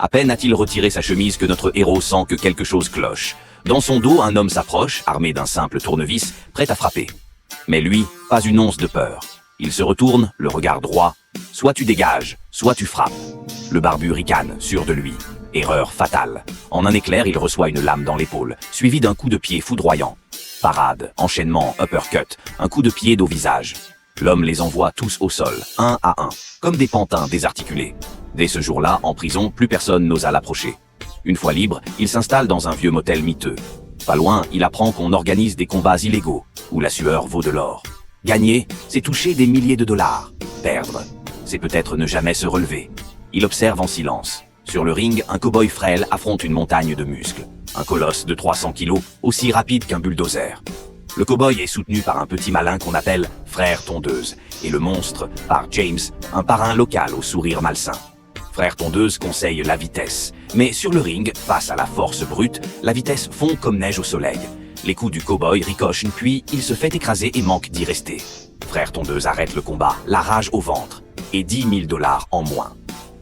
À peine a-t-il retiré sa chemise que notre héros sent que quelque chose cloche. Dans son dos, un homme s'approche, armé d'un simple tournevis, prêt à frapper. Mais lui, pas une once de peur. Il se retourne, le regard droit. Soit tu dégages, soit tu frappes. Le barbu ricane, sûr de lui. Erreur fatale. En un éclair, il reçoit une lame dans l'épaule, suivi d'un coup de pied foudroyant. Parade, enchaînement, uppercut, un coup de pied au visage. L'homme les envoie tous au sol, un à un, comme des pantins désarticulés. Dès ce jour-là, en prison, plus personne n'osa l'approcher. Une fois libre, il s'installe dans un vieux motel miteux. Pas loin, il apprend qu'on organise des combats illégaux, où la sueur vaut de l'or. Gagner, c'est toucher des milliers de dollars. Perdre, c'est peut-être ne jamais se relever. Il observe en silence. Sur le ring, un cow-boy frêle affronte une montagne de muscles. Un colosse de 300 kilos, aussi rapide qu'un bulldozer. Le cow-boy est soutenu par un petit malin qu'on appelle Frère Tondeuse, et le monstre par James, un parrain local au sourire malsain. Frère Tondeuse conseille la vitesse, mais sur le ring, face à la force brute, la vitesse fond comme neige au soleil. Les coups du cow-boy ricochent puis il se fait écraser et manque d'y rester. Frère Tondeuse arrête le combat, la rage au ventre, et 10 000 $ en moins.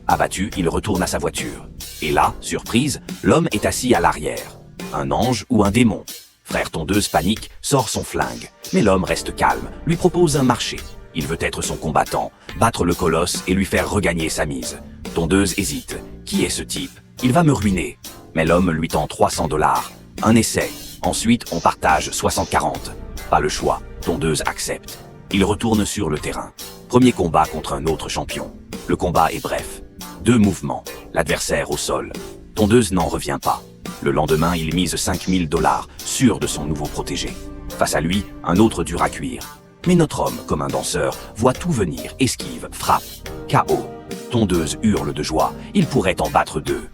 Abattu, il retourne à sa voiture. Et là, surprise, l'homme est assis à l'arrière. Un ange ou un démon? Frère Tondeuse panique, sort son flingue. Mais l'homme reste calme, lui propose un marché. Il veut être son combattant, battre le colosse et lui faire regagner sa mise. Tondeuse hésite. Qui est ce type? Il va me ruiner. Mais l'homme lui tend 300 $. Un essai. Ensuite, on partage 60-40. Pas le choix. Tondeuse accepte. Il retourne sur le terrain. Premier combat contre un autre champion. Le combat est bref. 2 mouvements. L'adversaire au sol. Tondeuse n'en revient pas. Le lendemain, il mise 5 000 $, sûr de son nouveau protégé. Face à lui, un autre dur à cuire. Mais notre homme, comme un danseur, voit tout venir, esquive, frappe. KO. Tondeuse hurle de joie. Il pourrait en battre 2.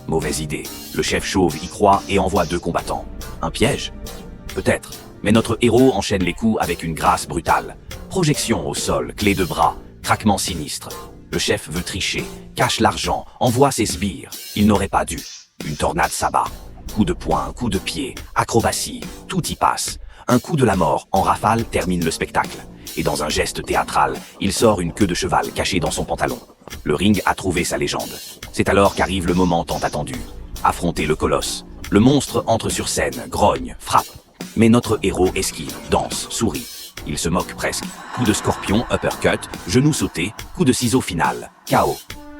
Mauvaise idée. Le chef chauve y croit et envoie 2 combattants. Un piège? Peut-être. Mais notre héros enchaîne les coups avec une grâce brutale. Projection au sol, clé de bras, craquement sinistre. Le chef veut tricher, cache l'argent, envoie ses sbires. Il n'aurait pas dû. Une tornade s'abat. Coup de poing, coup de pied, acrobatie, tout y passe. Un coup de la mort en rafale termine le spectacle. Et dans un geste théâtral, il sort une queue de cheval cachée dans son pantalon. Le ring a trouvé sa légende. C'est alors qu'arrive le moment tant attendu. Affronter le colosse. Le monstre entre sur scène, grogne, frappe. Mais notre héros esquive, danse, sourit. Il se moque presque. Coup de scorpion, uppercut, genou sauté, coup de ciseau final, KO.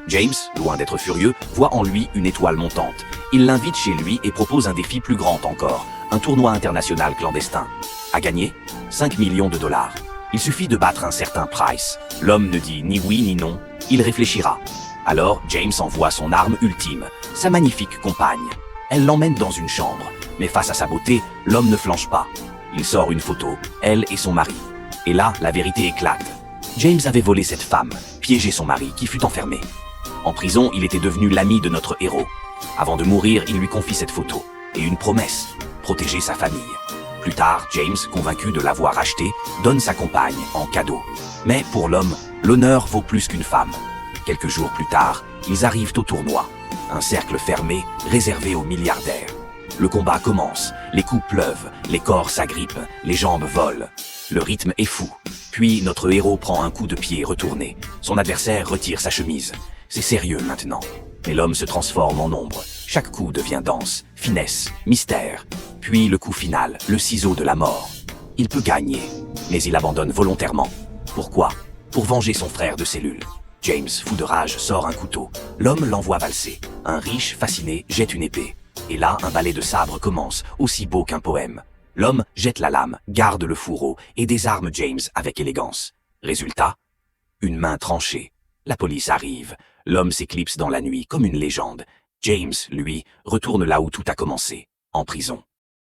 James, loin d'être furieux, voit en lui une étoile montante. Il l'invite chez lui et propose un défi plus grand encore, un tournoi international clandestin. À gagner? 5 millions de $. Il suffit de battre un certain Price. L'homme ne dit ni oui ni non, il réfléchira. Alors James envoie son arme ultime, sa magnifique compagne. Elle l'emmène dans une chambre, mais face à sa beauté, l'homme ne flanche pas. Il sort une photo, elle et son mari. Et là, la vérité éclate. James avait volé cette femme, piégé son mari qui fut enfermé. En prison, il était devenu l'ami de notre héros. Avant de mourir, il lui confie cette photo et une promesse, protéger sa famille. Plus tard, James, convaincu de l'avoir achetée, donne sa compagne en cadeau. Mais pour l'homme, l'honneur vaut plus qu'une femme. Quelques jours plus tard, ils arrivent au tournoi. Un cercle fermé, réservé aux milliardaires. Le combat commence, les coups pleuvent, les corps s'agrippent, les jambes volent. Le rythme est fou. Puis notre héros prend un coup de pied retourné. Son adversaire retire sa chemise. C'est sérieux maintenant. Mais l'homme se transforme en ombre. Chaque coup devient danse, finesse, mystère. Puis le coup final, le ciseau de la mort. Il peut gagner, mais il abandonne volontairement. Pourquoi? Pour venger son frère de cellule. James, fou de rage, sort un couteau. L'homme l'envoie valser. Un riche, fasciné, jette une épée. Et là, un ballet de sabre commence, aussi beau qu'un poème. L'homme jette la lame, garde le fourreau et désarme James avec élégance. Résultat? Une main tranchée. La police arrive. L'homme s'éclipse dans la nuit comme une légende. James, lui, retourne là où tout a commencé, en prison.